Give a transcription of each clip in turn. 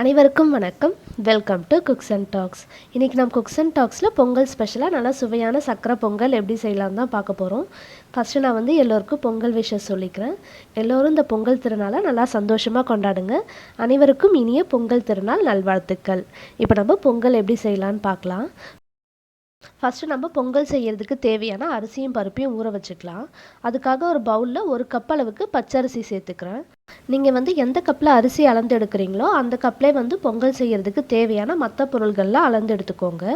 அனைவருக்கும் வணக்கம். Welcome to cooks and talks. இன்றைக்கி நம்ம குக்ஸ் அண்ட் டாக்ஸில் பொங்கல் ஸ்பெஷலாக நல்லா சுவையான சக்கரை பொங்கல் எப்படி செய்யலாம் தான் பார்க்க போகிறோம். ஃபஸ்ட்டு நான் எல்லோருக்கும் பொங்கல் விஷஸ் சொல்லிக்கிறேன். எல்லோரும் இந்த பொங்கல் திருநாளை நல்லா சந்தோஷமாக கொண்டாடுங்க. அனைவருக்கும் இனிய பொங்கல் திருநாள் நல்வாழ்த்துக்கள். இப்போ நம்ம பொங்கல் எப்படி செய்யலான்னு பார்க்கலாம். ஃபஸ்ட்டு நம்ம பொங்கல் செய்கிறதுக்கு தேவையான அரிசியும் பருப்பையும் ஊற வச்சுக்கலாம். அதுக்காக ஒரு பவுலில் 1 கப் அளவுக்கு பச்சரிசி சேர்த்துக்கிறேன். நீங்கள் எந்த கப்பில் அரிசி அளந்து எடுக்கிறீங்களோ அந்த கப்லேயே பொங்கல் செய்கிறதுக்கு தேவையான மற்ற பொருள்கள்லாம் அளந்து எடுத்துக்கோங்க.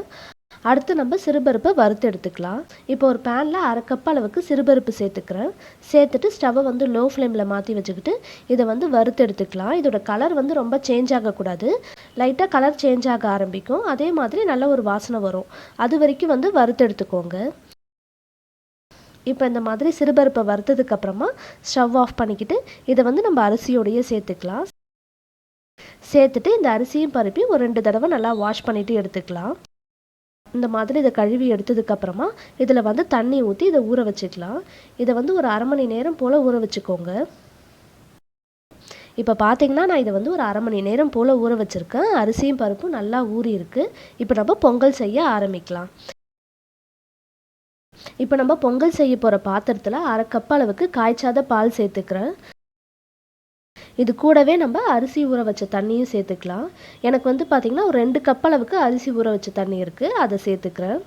அடுத்து நம்ம சிறுபருப்பை வறுத்து எடுத்துக்கலாம். இப்போ ஒரு பேனில் 1/2 கப் அளவுக்கு சிறுபருப்பு சேர்த்துக்கிறேன். சேர்த்துட்டு ஸ்டவ்வை லோ ஃப்ளேமில் மாற்றி வச்சுக்கிட்டு இதை வறுத்து எடுத்துக்கலாம். இதோட கலர் ரொம்ப சேஞ்ச் ஆகக்கூடாது. லைட்டாக கலர் சேஞ்ச் ஆக ஆரம்பிக்கும். அதே மாதிரி நல்ல ஒரு வாசனை வரும். அது வரைக்கும் வறுத்து எடுத்துக்கோங்க. இப்போ இந்த மாதிரி சிறுபருப்பை வறுத்ததுக்கப்புறமா ஸ்டவ் ஆஃப் பண்ணிக்கிட்டு இதை நம்ம அரிசியோடையே சேர்த்துக்கலாம். சேர்த்துட்டு இந்த அரிசியும் பருப்பையும் ஒரு 2 தடவை நல்லா வாஷ் பண்ணிவிட்டு எடுத்துக்கலாம். இந்த மாதிரி இதை கழுவி எடுத்ததுக்கப்புறமா இதில் தண்ணி ஊற்றி இதை ஊற வச்சுக்கலாம். இதை ஒரு 1/2 மணி நேரம் போல் ஊற வச்சுக்கோங்க. இப்போ பார்த்தீங்கன்னா நான் இதை ஒரு 1/2 மணி நேரம் போல் ஊற வச்சுருக்கேன். அரிசியும் பருப்பும் நல்லா ஊறி இருக்குது. இப்போ நம்ம பொங்கல் செய்ய ஆரம்பிக்கலாம். இப்போ நம்ம பொங்கல் செய்ய போகிற பாத்திரத்தில் 1/2 கப் அளவுக்கு காய்ச்சாத பால் சேர்த்துக்கிறேன். இது கூடவே நம்ம அரிசி ஊற வச்ச தண்ணியும் சேர்த்துக்கலாம். எனக்கு பார்த்திங்கன்னா ஒரு 2 கப் அளவுக்கு அரிசி ஊற வச்ச தண்ணி இருக்குது, அதை சேர்த்துக்கிறேன்.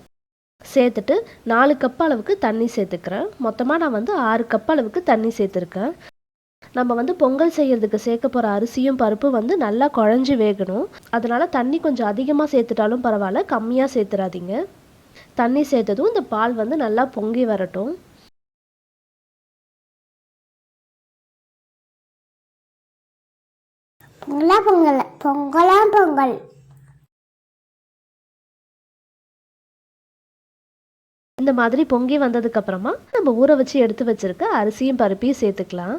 சேர்த்துட்டு 4 கப் அளவுக்கு தண்ணி சேர்த்துக்கிறேன். மொத்தமாக நான் 6 கப் அளவுக்கு தண்ணி சேர்த்துருக்கேன். நம்ம பொங்கல் செய்கிறதுக்கு சேர்க்க போகிற அரிசியும் பருப்பும் நல்லா குழஞ்சி வேகணும். அதனால் தண்ணி கொஞ்சம் அதிகமாக சேர்த்துட்டாலும் பரவாயில்ல, கம்மியாக சேர்த்துறாதீங்க. தண்ணி சேர்த்ததும் இந்த பால் நல்லா பொங்கி வரட்டும். பொங்கல் பொங்கல். இந்த மாதிரி பொங்கி வந்ததுக்கு அப்புறமா நம்ம ஊற வச்சு எடுத்து வச்சிருக்க அரிசியும் பருப்பையும் சேர்த்துக்கலாம்.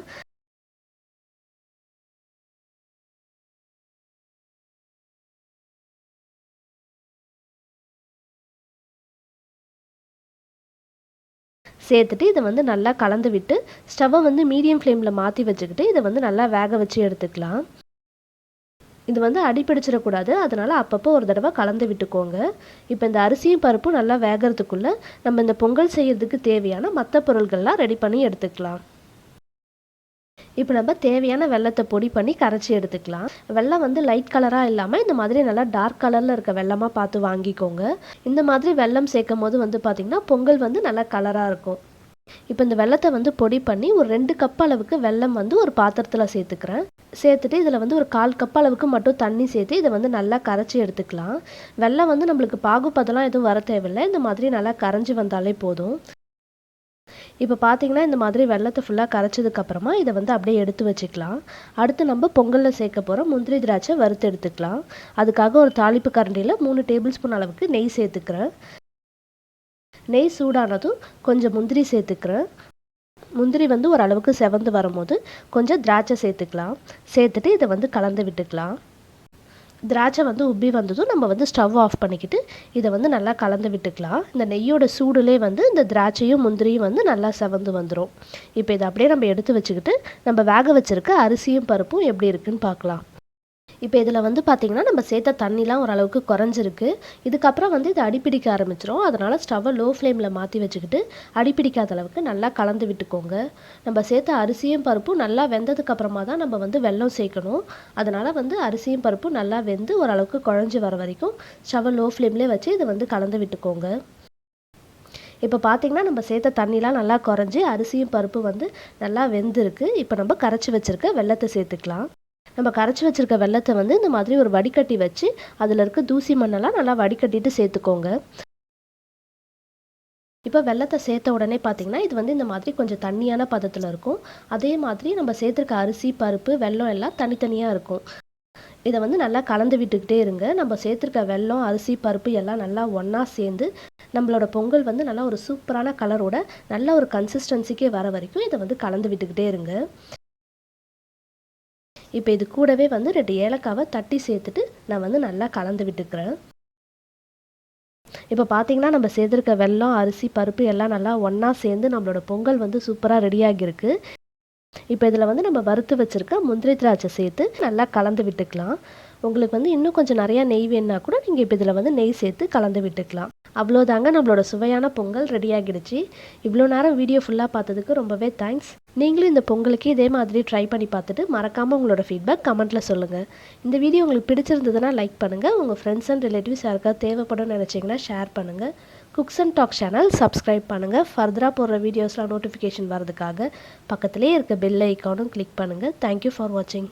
சேர்த்துட்டு இதை நல்லா கலந்து விட்டு ஸ்டவ்வை மீடியம் ஃப்ளேமில் மாற்றி வச்சுக்கிட்டு இதை நல்லா வேக வச்சு எடுத்துக்கலாம். இது அடிப்பிடிச்சிடக்கூடாது. அதனால் அப்பப்போ ஒரு தடவை கலந்து விட்டுக்கோங்க. இப்போ இந்த அரிசியும் பருப்பும் நல்லா வேகிறதுக்குள்ளே நம்ம இந்த பொங்கல் செய்கிறதுக்கு தேவையான மற்ற பொருள்கள்லாம் ரெடி பண்ணி எடுத்துக்கலாம். இப்போ நம்ம தேவையான வெல்லத்தை பொடி பண்ணி கரைச்சி எடுத்துக்கலாம். வெல்லம் லைட் கலராக இல்லாமல் இந்த மாதிரி நல்லா டார்க் கலரில் இருக்க வெல்லமாக பார்த்து வாங்கிக்கோங்க. இந்த மாதிரி வெல்லம் சேர்க்கும் போது பார்த்திங்கன்னா பொங்கல் நல்லா கலராக இருக்கும். இப்போ இந்த வெல்லத்தை பொடி பண்ணி ஒரு 2 கப் அளவுக்கு வெல்லம் ஒரு பாத்திரத்தில் சேர்த்துக்கிறேன். சேர்த்துட்டு இதில் ஒரு 1/4 கப் அளவுக்கு மட்டும் தண்ணி சேர்த்து இதை நல்லா கரைச்சி எடுத்துக்கலாம். வெல்லம் நம்மளுக்கு பாகுபதெல்லாம் எதுவும் வர தேவையில்லை. இந்த மாதிரி நல்லா கரைஞ்சி வந்தாலே போதும். இப்போ பார்த்தீங்கன்னா இந்த மாதிரி வெல்லத்தை ஃபுல்லாக கரைச்சதுக்கப்புறமா இதை அப்படியே எடுத்து வச்சுக்கலாம். அடுத்து நம்ம பொங்கலில் சேர்க்க போகிற முந்திரி திராட்சை வறுத்து எடுத்துக்கலாம். அதுக்காக ஒரு தாளிப்பு கரண்டியில் 3 டேபிள் ஸ்பூன் அளவுக்கு நெய் சேர்த்துக்கிறேன். நெய் சூடானதும் கொஞ்சம் முந்திரி சேர்த்துக்கிறேன். முந்திரி ஓரளவுக்கு செவந்து வரும்போது கொஞ்சம் திராட்சை சேர்த்துக்கலாம். சேர்த்துட்டு இதை கலந்து விட்டுக்கலாம். திராட்சை உப்பி வந்ததும் நம்ம ஸ்டவ் ஆஃப் பண்ணிக்கிட்டு இதை நல்லா கலந்து விட்டுக்கலாம். இந்த நெய்யோட சூடுலேயே இந்த திராட்சையும் முந்திரியும் நல்லா செவந்து வந்துடும். இப்போ இதை அப்படியே நம்ம எடுத்து வச்சுக்கிட்டு நம்ம வேக வச்சுருக்க அரிசியும் பருப்பும் எப்படி இருக்குன்னு பார்க்கலாம். இப்போ இதில் பார்த்திங்கன்னா நம்ம சேர்த்த தண்ணிலாம் ஓரளவுக்கு குறைஞ்சிருக்கு. இதுக்கப்புறம் இது அடிப்பிடிக்க ஆரம்பிச்சிடும். அதனால் ஸ்டவ்வை லோ ஃப்ளேமில் மாற்றி வச்சுக்கிட்டு அடிப்பிடிக்காத அளவுக்கு நல்லா கலந்து விட்டுக்கோங்க. நம்ம சேர்த்த அரிசியும் பருப்பும் நல்லா வெந்ததுக்கப்புறமா தான் நம்ம வெல்லம் சேர்க்கணும். அதனால் அரிசியும் பருப்பும் நல்லா வெந்து ஓரளவுக்கு குழஞ்சி வர வரைக்கும் ஸ்டவ்வை லோ ஃப்ளேம்லேயே வச்சு இதை கலந்து விட்டுக்கோங்க. இப்போ பார்த்திங்கன்னா நம்ம சேர்த்த தண்ணிலாம் நல்லா குறைஞ்சி அரிசியும் பருப்பு நல்லா வெந்திருக்கு. இப்போ நம்ம கரைச்சி வச்சுருக்க வெல்லத்தை சேர்த்துக்கலாம். நம்ம கரைச்சி வச்சுருக்க வெல்லத்தை இந்த மாதிரி ஒரு வடிகட்டி வச்சு அதில் இருக்க தூசி மண்ணெல்லாம் நல்லா வடிகட்டிட்டு சேர்த்துக்கோங்க. இப்போ வெல்லத்தை சேர்த்த உடனே பார்த்திங்கன்னா இது இந்த மாதிரி கொஞ்சம் தண்ணியான பதத்தில் இருக்கும். அதே மாதிரி நம்ம சேர்த்துருக்க அரிசி பருப்பு வெல்லம் எல்லாம் தனித்தனியாக இருக்கும். இதை நல்லா கலந்து விட்டுக்கிட்டே இருங்க. நம்ம சேர்த்துருக்க வெல்லம் அரிசி பருப்பு எல்லாம் நல்லா ஒன்றா சேர்ந்து நம்மளோட பொங்கல் நல்லா ஒரு சூப்பரான கலரோட நல்ல ஒரு கன்சிஸ்டன்சிக்கே வர வரைக்கும் இதை கலந்து விட்டுக்கிட்டே இருங்க. இப்போ இது கூடவே 2 ஏலக்காவை தட்டி சேர்த்துட்டு நான் நல்லா கலந்து விட்டுக்கிறேன். இப்போ பார்த்தீங்கன்னா நம்ம சேர்த்துருக்க வெல்லம் அரிசி பருப்பு எல்லாம் நல்லா ஒன்றா சேர்ந்து நம்மளோட பொங்கல் சூப்பராக ரெடியாகிருக்கு. இப்போ இதில் நம்ம வறுத்து வச்சுருக்க முந்திரி திராட்சை சேர்த்து நல்லா கலந்து விட்டுக்கலாம். உங்களுக்கு வந்து இன்னும் கொஞ்சம் நிறையா நெய் வேணுன்னா கூட நீங்கள் இப்போ இதில் வந்து நெய் சேர்த்து கலந்து விட்டுக்கலாம். அவ்வளோதாங்க, நம்மளோட சுவையான பொங்கல் ரெடி ஆகிடுச்சு. இவ்வளோ நேரம் வீடியோ ஃபுல்லாக பார்த்ததுக்கு ரொம்பவே தேங்க்ஸ். நீங்களும் இந்த பொங்கலுக்கு இதே மாதிரி ட்ரை பண்ணி பார்த்துட்டு மறக்காமல் உங்களோட ஃபீட்பேக் கமெண்ட்டில் சொல்லுங்கள். இந்த வீடியோ உங்களுக்கு பிடிச்சிருந்ததுன்னா லைக் பண்ணுங்கள். உங்கள் ஃப்ரெண்ட்ஸ் அண்ட் ரிலேட்டிவ்ஸ் யாருக்காவது தேவைப்படும் நினச்சிங்கன்னா ஷேர் பண்ணுங்கள். Cooks and talk channel subscribe பண்ணுங்கள். ஃபர்தராக போடுற வீடியோஸ்லாம் நோட்டிஃபிகேஷன் வரதுக்காக பக்கத்துலேயே இருக்க பெல் ஐக்கானும் கிளிக் பண்ணுங்கள். தேங்க்யூ ஃபார் வாட்சிங்.